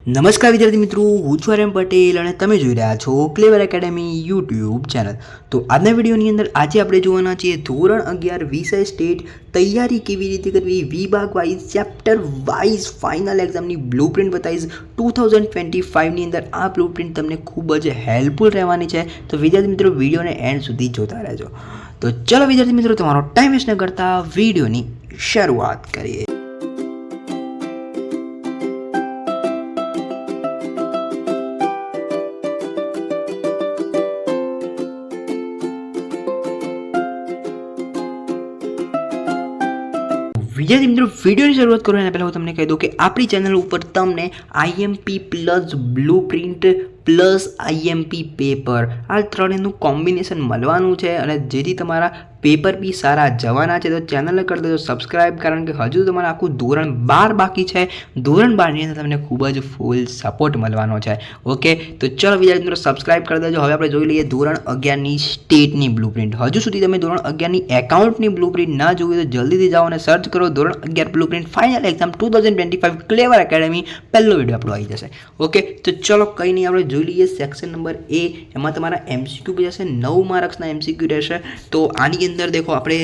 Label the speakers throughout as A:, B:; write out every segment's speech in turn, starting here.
A: નમસ્કાર વિદ્યાર્થી મિત્રો, હું છું આર્યન પટેલ અને તમે જોઈ રહ્યા છો ક્લેવર એકેડમી યુટ્યુબ ચેનલ। તો આજના વિડીયોની અંદર આજે આપણે જોવાના છીએ ધોરણ 11 વિષય સ્ટેટ તૈયારી કેવી રીતે કરવી, વિભાગ વાઇઝ ચેપ્ટર વાઇઝ ફાઇનલ એક્ઝામની બ્લુપ્રિન્ટ બતાવીશ 2025ની અંદર। આ બ્લુપ્રિન્ટ તમને ખૂબ જ હેલ્પફુલ રહેવાની છે, તો વિદ્યાર્થી મિત્રો વિડીયોને એન્ડ સુધી જોતા રહેજો। તો ચલો વિદ્યાર્થી મિત્રો, તમારો ટાઈમ વેસ્ટ ન કરતા વિડીયોની શરૂઆત કરીએ। વિદ્યાર્થી મિત્રો વિડીયોની શરૂઆત કરો એના પહેલાં હું તમને કહી દઉં કે આપણી ચેનલ ઉપર તમને IMP plus blueprint plus IMP paper આ ત્રણેયનું કોમ્બિનેશન મળવાનું છે, અને જેથી તમારા પેપર બી સારા જવાના છે। તો ચેનલને કરી દેજો સબસ્ક્રાઈબ, કારણ કે હજુ તમારે આખું ધોરણ 12 બાકી છે। ધોરણ 12ની અંદર તમને ખૂબ જ ફૂલ સપોર્ટ મળવાનો છે। ઓકે, તો ચલો વિદ્યાર્થી મિત્રો સબસ્ક્રાઈબ કરી દેજો। હવે આપણે જોઈ લઈએ ધોરણ 11ની સ્ટેટની બ્લુપ્રિન્ટ। હજુ સુધી તમે ધોરણ 11ની એકાઉન્ટની બ્લુપ્રિન્ટ ના જોઈ તો જલ્દીથી જાઓ અને સર્ચ કરો ધોરણ 11 બ્લુપ્રિન્ટ ફાઇનલ એક્ઝામ 2025 ક્લેવર એકેડમી, પહેલો વિડીયો આપણો આવી જશે। ઓકે, તો ચલો કંઈ નહીં, આપણે જોઈ લઈએ સેક્શન નંબર એ। એમાં તમારા એમસીક્યુ બી જશે, 9 માર્ક્સના એમસીક્યુ રહેશે। તો આની અંદર દેખો આપણે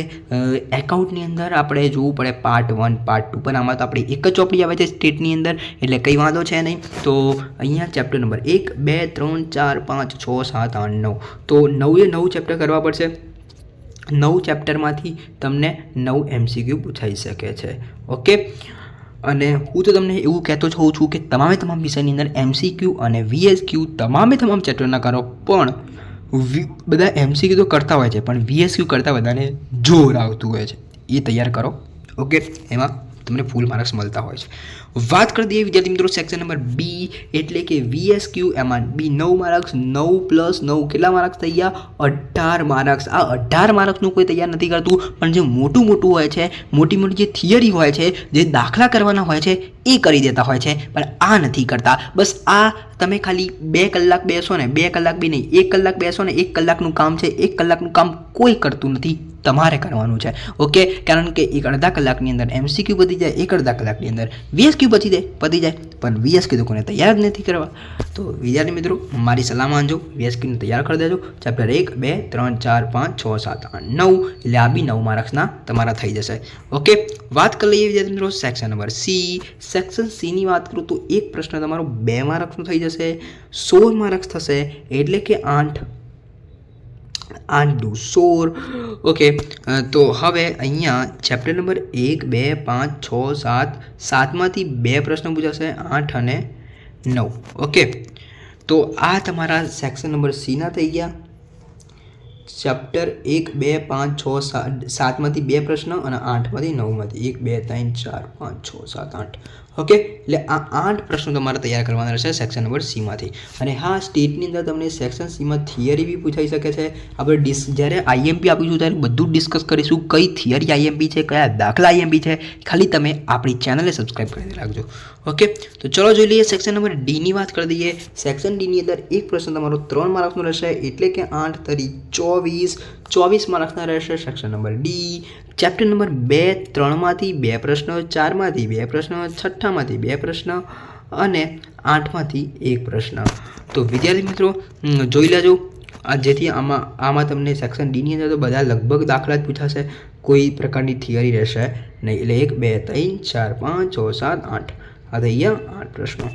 A: એકાઉન્ટની અંદર આપણે જોવું પડે પાર્ટ 1 પાર્ટ 2, પણ આમાં તો આપણે એક જ ચોપડી આવે છે સ્ટેટની અંદર, એટલે કંઈ વાંધો છે નહીં। તો અહીંયા ચેપ્ટર નંબર 1 2 3 4 5 6 7 8 9, તો 9 ચેપ્ટર કરવા પડશે। 9 ચેપ્ટરમાંથી તમને 9 એમસીક્યુ પૂછાઈ શકે છે। ઓકે, અને હું તો તમને એવું કહેતો હોઉં છું કે તમામ વિષયની અંદર એમસીક્યુ અને વીએસક્યુ તમામ ચેપ્ટરના કરો, પણ બધા એમસીક્યુ તો કરતા હોય છે પણ વીએસક્યુ કરતાં બધાને જોર આવતું હોય છે, એ તૈયાર કરો। ઓકે, એમાં તમને ફૂલ માર્ક્સ મળતા હોય છે। વાત કરી દઈએ વિદ્યાર્થી મિત્રો સેક્શન નંબર બી, એટલે કે વીએસક્યુ। એમાં બી 9 માર્ક્સ, 9 + 9 કેટલા માર્ક્સ થઈ ગયા? 18 માર્ક્સ। આ 18 માર્ક્સનું કોઈ તૈયાર નથી કરતું, પણ જે મોટું હોય છે, મોટી જે થિયરી હોય છે, જે દાખલા કરવાના હોય છે એ કરી દેતા હોય છે, પણ આ નથી કરતા। બસ આ તમે ખાલી 2 કલાક બેસો ને, 2 કલાક બી નહીં 1 કલાક બેસો ને, 1 કલાકનું કામ છે, 1 કલાકનું કામ કોઈ કરતું નથી, તમારે કરવાનું છે। ઓકે, કારણ કે એક અડધા કલાકની અંદર એમસીક્યુ પતી જાય, એક અડધા કલાકની અંદર વીએસક્યુ પતી જાય, પણ વીએસક્યુ તો કોને તૈયાર જ નથી કરવા। તો વિદ્યાર્થી મિત્રો મારી સલાહ માનજો, વીએસક્યુને તૈયાર કરી દેજો। ચેપ્ટર 1 2 3 4 5 6 7 8 9, એટલે આ બી 9 માર્ક્સના તમારા થઈ જશે। ઓકે, વાત કરી લઈએ વિદ્યાર્થી મિત્રો સેક્શન નંબર સી। સેક્શન સીની વાત કરું તો એક પ્રશ્ન તમારો 2 માર્ક્સનો થઈ જશે, 16 માર્ક્સ થશે, એટલે કે 8 × 16। ઓકે, તો હવે અહીંયા ચેપ્ટર નંબર 1 2 5 6 7, 7માંથી 2 પ્રશ્નો પૂછાશે, 8 અને 9। ઓકે, તો આ તમારા સેક્શન નંબર સીના થઈ ગયા। ચેપ્ટર 1 2 5 6 7માંથી 2 પ્રશ્ન અને 8માંથી 9માંથી 1 2 3 4 5 6 7 8। ઓકે, એટલે આ 8 પ્રશ્નો તમારે તૈયાર કરવાના રહેશે સેક્શન નંબર સીમાંથી। અને હા, સ્ટેટની અંદર તમને સેક્શન સીમાં થિયરી બી પૂછાઈ શકે છે। આપણે જ્યારે આઈએમપી આપીશું ત્યારે બધું ડિસ્કસ કરીશું, કઈ થિયરી આઈએમપી છે, કયા દાખલા આઈએમપી છે, ખાલી તમે આપણી ચેનલને સબસ્ક્રાઈબ કરી રાખજો। ઓકે, તો ચલો જોઈ લઈએ સેક્શન નંબર ડીની વાત કરી દઈએ। સેક્શન ડીની અંદર એક પ્રશ્ન તમારો 3 માર્ક્સનો રહેશે, એટલે કે 8 × 24 માર્ક્સના રહેશે section number D. Chapter number 2 3માંથી 2 પ્રશ્ન, 4માંથી 2 પ્રશ્ન, 6માંથી 2 પ્રશ્ન અને 8માંથી 1 પ્રશ્ન। તો વિદ્યાર્થી મિત્રો જોઈ લેજો, જેથી આમાં તમને સેક્શન ડીની અંદર તો બધા લગભગ દાખલા જ પૂછાશે, કોઈ પ્રકારની થિયરી રહેશે નહીં। એટલે 1 2 3 4 5 6 7 8, આ થઈ ગયા 8 પ્રશ્નો,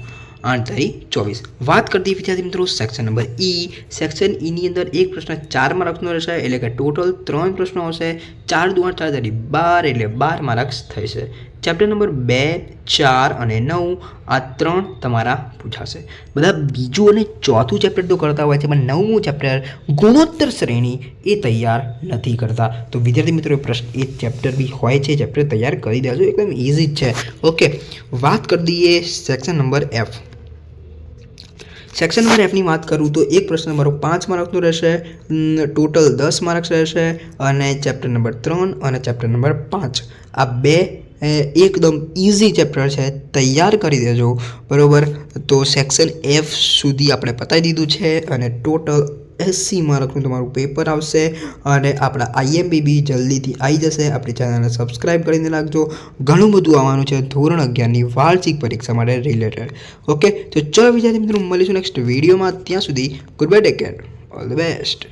A: 8 × 24। વાત કરતી વિદ્યાર્થી મિત્રો સેક્શન નંબર ઈ। સેક્શન ઈની અંદર એક પ્રશ્ન 4 માર્ક્સનો રહેશે, એટલે કે ટોટલ 3 પ્રશ્નો હશે, 4 × 2 = 4 × 12, એટલે 12 માર્ક્સ થશે। ચેપ્ટર નંબર 2 4 અને 9 આ 3 તમારા પૂછાશે। બધા બીજું અને ચોથું ચેપ્ટર તો કરતા હોય છે, પણ 9મું ચેપ્ટર ગુણોત્તર શ્રેણી એ તૈયાર નથી કરતા। તો વિદ્યાર્થી મિત્રો એ ચેપ્ટર બી હોય છે, ચેપ્ટર તૈયાર કરી દેજો, એકદમ ઇઝી જ છે। ઓકે, વાત કરી દઈએ section number F. Section number એફની વાત કરું તો એક પ્રશ્ન તમારો 5 માર્ક્સનો રહેશે, ટોટલ 10 માર્ક્સ રહેશે, અને ચેપ્ટર નંબર 3 અને ચેપ્ટર નંબર 5 આ 2 એકદમ ઇઝી ચેપ્ટર છે, તૈયાર કરી દેજો, બરાબર। તો સેક્શન એફ સુધી આપણે પતાવી દીધું છે, અને ટોટલ 80 માર્કનું તમારું પેપર આવશે અને આપણા આઈએમપી બી જલ્દીથી આવી જશે. આપણી ચેનલને સબસ્ક્રાઈબ કરીને રાખજો. ઘણું બધું આવવાનું છે ધોરણ 11ની વાર્ષિક પરીક્ષા માટે રિલેટેડ. ઓકે, તો ચલો વિદ્યાર્થી મિત્રો મળીશું નેક્સ્ટ વિડીયોમાં. ત્યાં સુધી good bye, take care, all the best.